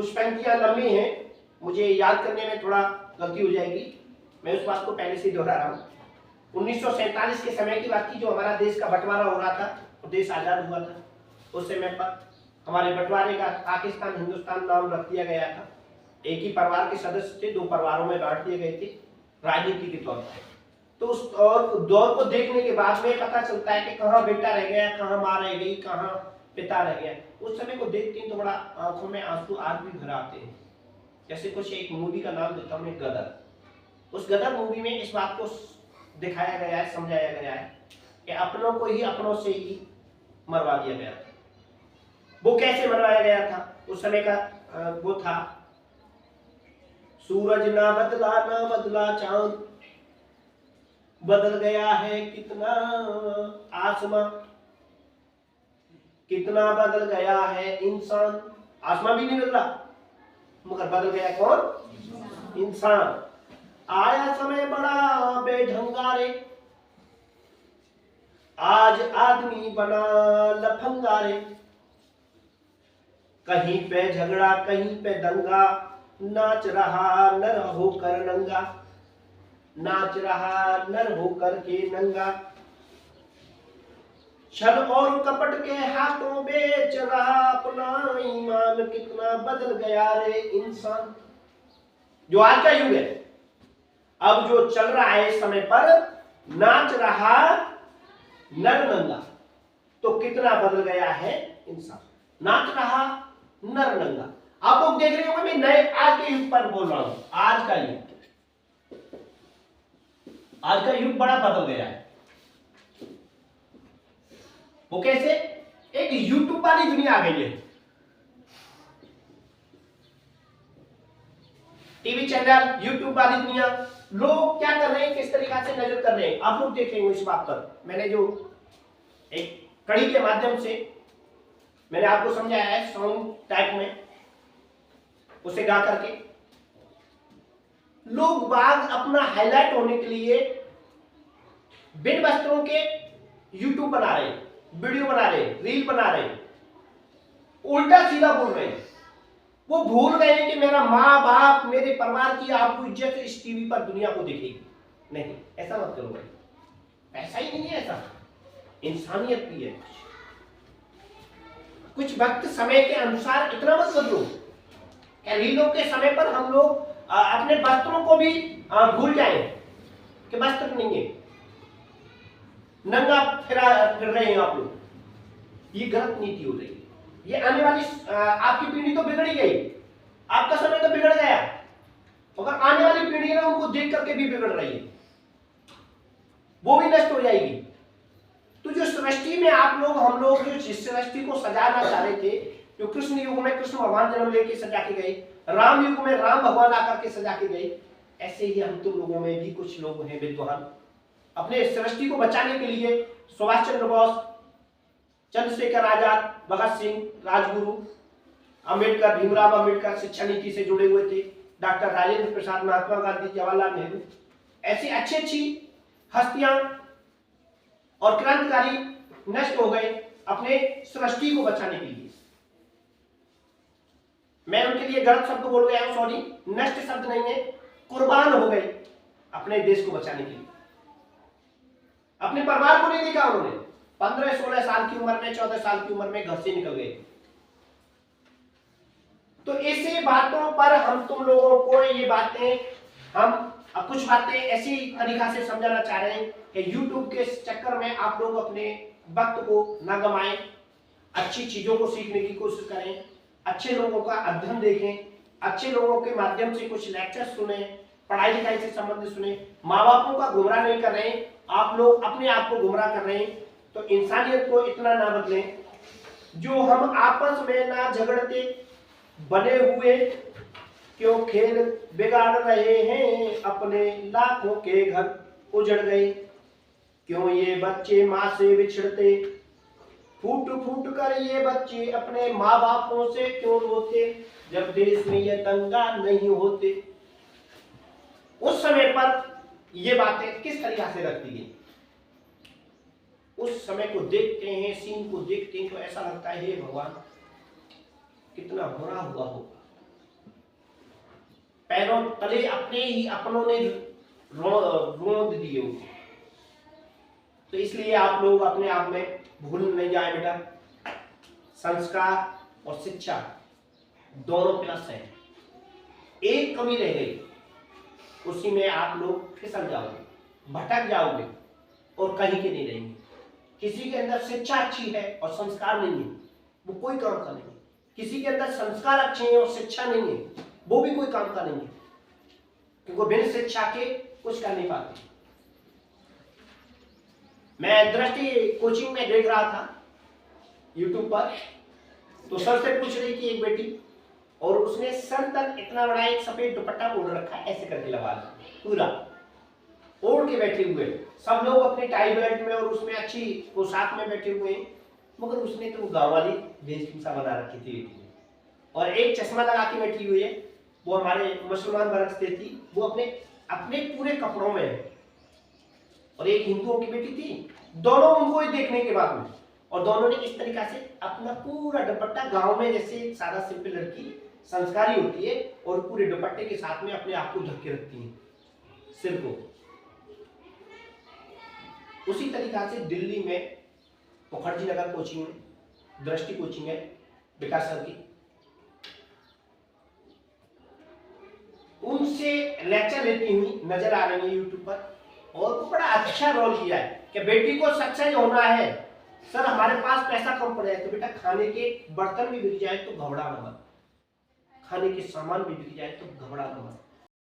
कुछ पंक्तियां लंबी हैं, मुझे याद करने में थोड़ा गलती हो जाएगी, मैं उस बात को पहले से दोहरा रहा हूँ। 1947 के समय की बात की, जो हमारा देश का बंटवारा हो रहा था और देश आजाद हुआ था। उस समय पर हमारे बंटवारे का पाकिस्तान हिंदुस्तान नाम रख दिया गया था। एक ही परिवार के सदस्य थे, दो परिवारों में बांट दिए गए थे राजनीति के तौर पर। तो उस दौर को देखने के बाद में पता चलता है कि कहाँ बेटा रह गया, कहाँ माँ रह गई, कहाँ पिता रह गया। उस समय को देखते हैं तो बड़ा आंखों में आंसू आज भी भर आते हैं। जैसे कुछ एक मूवी का नाम देता हूँ, गदर। उस गदर मूवी में इस बात को दिखाया गया है, समझाया गया है कि अपनों को ही अपनों से ही मरवा दिया गया था। वो कैसे मरवाया गया था? उस समय का वो था, सूरज ना बदला चांद, बदल गया है कितना आसमां, कितना बदल गया है इंसान। आसमां भी नहीं बदला, मगर बदल गया कौन? इंसान। आया समय बड़ा बेढंगा रे, आज आदमी बना लफंगा रे, कहीं पे झगड़ा कहीं पे दंगा, नाच रहा नर होकर नंगा, नाच रहा नर होकर के नंगा, छल और कपट के हाथों बेच रहा अपना ईमान, कितना बदल गया रे इंसान। जो आज का युग है, अब जो चल रहा है इस समय पर, नाच रहा नर नंगा, तो कितना बदल गया है इंसान। नाच रहा नर नंगा। आप लोग देख रहे होंगे, मैं नए आज के युग पर बोल रहा हूं। आज का युग बड़ा बदल गया है। वो कैसे? एक यूट्यूब वाली दुनिया आ गई है। टीवी चैनल, यूट्यूब वाली दुनिया, लोग क्या कर रहे हैं, किस तरीका से नजर कर रहे हैं, आप लोग देख रहे हो। इस बात पर मैंने जो एक कड़ी के माध्यम से मैंने आपको समझाया है, सॉन्ग टाइप में, उसे गा करके लोग बाग अपना हाईलाइट होने के लिए बिन वस्त्रों के यूट्यूब बना रहे हैं, वीडियो बना रहे हैं, रील बना रहे हैं, उल्टा सीधा बोल रहे हैं। वो भूल गए हैं कि मेरा माँ बाप, मेरे परिवार की आपको इज्जत इस टीवी पर दुनिया को दिखेगी। नहीं, ऐसा मत करो भाई, ऐसा ही नहीं है। ऐसा इंसानियत भी है। कुछ वक्त समय के अनुसार इतना मत बदलो। रीलों के समय पर हम लोग अपने वस्त्रों को भी भूल जाए कि वस्त्र नहीं है, नंगा फिर रहे हैं आप लोग। ये गलत नीति हो रही है। ये आने वाली आपकी पीढ़ी तो बिगड़ ही गई, आपका समय तो बिगड़ गया, मगर आने वाली पीढ़ी है उनको देख करके भी बिगड़ रही है, वो भी नष्ट हो जाएगी। तो जो सृष्टि में आप लोग, हम लोग जो जिस सृष्टि को सजाना चाह रहे थे, जो कृष्ण युग में कृष्ण भगवान जन्म लेके सजा के गए, राम युग में राम भगवान आकर के सजा के गए, ऐसे ही हम तुम लोगों में भी कुछ लोग हैं विद्वान, अपने सृष्टि को बचाने के लिए सुभाष चंद्र बोस, चंद्रशेखर आजाद, भगत सिंह, राजगुरु, अंबेडकर, भीमराव अंबेडकर शिक्षा नीति से जुड़े हुए थे, डॉक्टर राजेंद्र प्रसाद, महात्मा गांधी, जवाहरलाल नेहरू, ऐसी अच्छी अच्छी हस्तियां और क्रांतिकारी नष्ट हो गए अपने सृष्टि को बचाने के लिए। मैं उनके लिए गलत शब्द बोल गया हूं, सॉरी, नष्ट शब्द नहीं है, कुर्बान हो गए अपने देश को बचाने के लिए। अपने परिवार को नहीं देखा उन्होंने, 15-16 साल की उम्र में, 14 साल की उम्र में घर से निकल गए। तो ऐसे बातों पर हम तुम लोगों को ये बातें, हम कुछ बातें ऐसी तरीका से समझाना चाह रहे हैं कि YouTube के चक्कर में आप लोग अपने वक्त को न गमाएं, अच्छी चीजों को सीखने की कोशिश करें, अच्छे लोगों का अध्ययन देखें, अच्छे लोगों के माध्यम से कुछ लेक्चर सुने, पढ़ाई लिखाई से संबंधित सुने। माँ बापों का गुमराह नहीं कर रहे हैं, आप लोग अपने आप को गुमराह कर रहे हैं। तो इंसानियत को इतना ना बदलें, जो हम आपस में ना झगड़ते बने हुए क्यों खेल बिगाड़ रहे हैं, अपने लाखों के घर उजड़ गए, क्यों ये बच्चे माँ से बिछड़ते, फूट फूट कर ये बच्चे अपने माँ बापों से क्यों रोते, जब देश में ये दंगा नहीं होते। उस समय पर ये बातें किस तरीका से रखती गई, उस समय को देखते हैं, सीन को देखते हैं तो ऐसा लगता है हे भगवान कितना बुरा हुआ होगा, पैरों तले अपने ही अपनों ने रोंद दिए उनको। तो इसलिए आप लोग अपने आप में भूल नहीं जाए बेटा, संस्कार और शिक्षा दोनों प्लस है। एक कमी रह गई, उसी में आप लोग फिसल जाओगे, भटक जाओगे और कहीं के नहीं रहेंगे। किसी के अंदर शिक्षा अच्छी है और संस्कार नहीं है, वो कोई काम का नहीं है। किसी के अंदर संस्कार अच्छे हैं और शिक्षा नहीं है, वो भी कोई काम का नहीं है, क्योंकि बिना शिक्षा के कुछ कर नहीं पाते। मैं दृष्टि कोचिंग में देख रहा था यूट्यूब पर, तो सर से पूछ रही थी एक बेटी, और उसने सर तक इतना बड़ा एक सफेद दुपट्टा ओढ़ रखा है, ऐसे करके लगा पूरा ओढ़ के बैठे हुए। सब लोग अपने टाई बेल्ट में और उसमें अच्छी पोशाक में बैठे हुए हैं, मगर उसने तो गांव वाली वेशभूषा बना रखी थी और एक चश्मा लगा के बैठी हुई है। वो हमारे मुसलमान वर्ग से थी, वो अपने अपने पूरे कपड़ों में है, और एक हिंदुओं की बेटी थी। दोनों उनको ही देखने के बाद में, और दोनों ने इस तरीका से अपना पूरा दुपट्टा, गांव में जैसे एक सादा सिंपल लड़की संस्कारी होती है और पूरे दुपट्टे के साथ में अपने आप को ढक के रखती है सिर को। उसी तरीका से दिल्ली में मुखर्जी नगर कोचिंग में दृष्टि कोचिंग है विकास सर की, उनसे लेक्चर लेती हुई नजर आ रही है यूट्यूब पर, और बड़ा अच्छा रोल किया है कि बेटी को सक्सेस होना है। सर हमारे पास पैसा कम पड़ जाए तो बेटा खाने के बर्तन भी बिक जाए तो घबराना मत, खाने के सामान भी बिक जाए तो घबराना मत।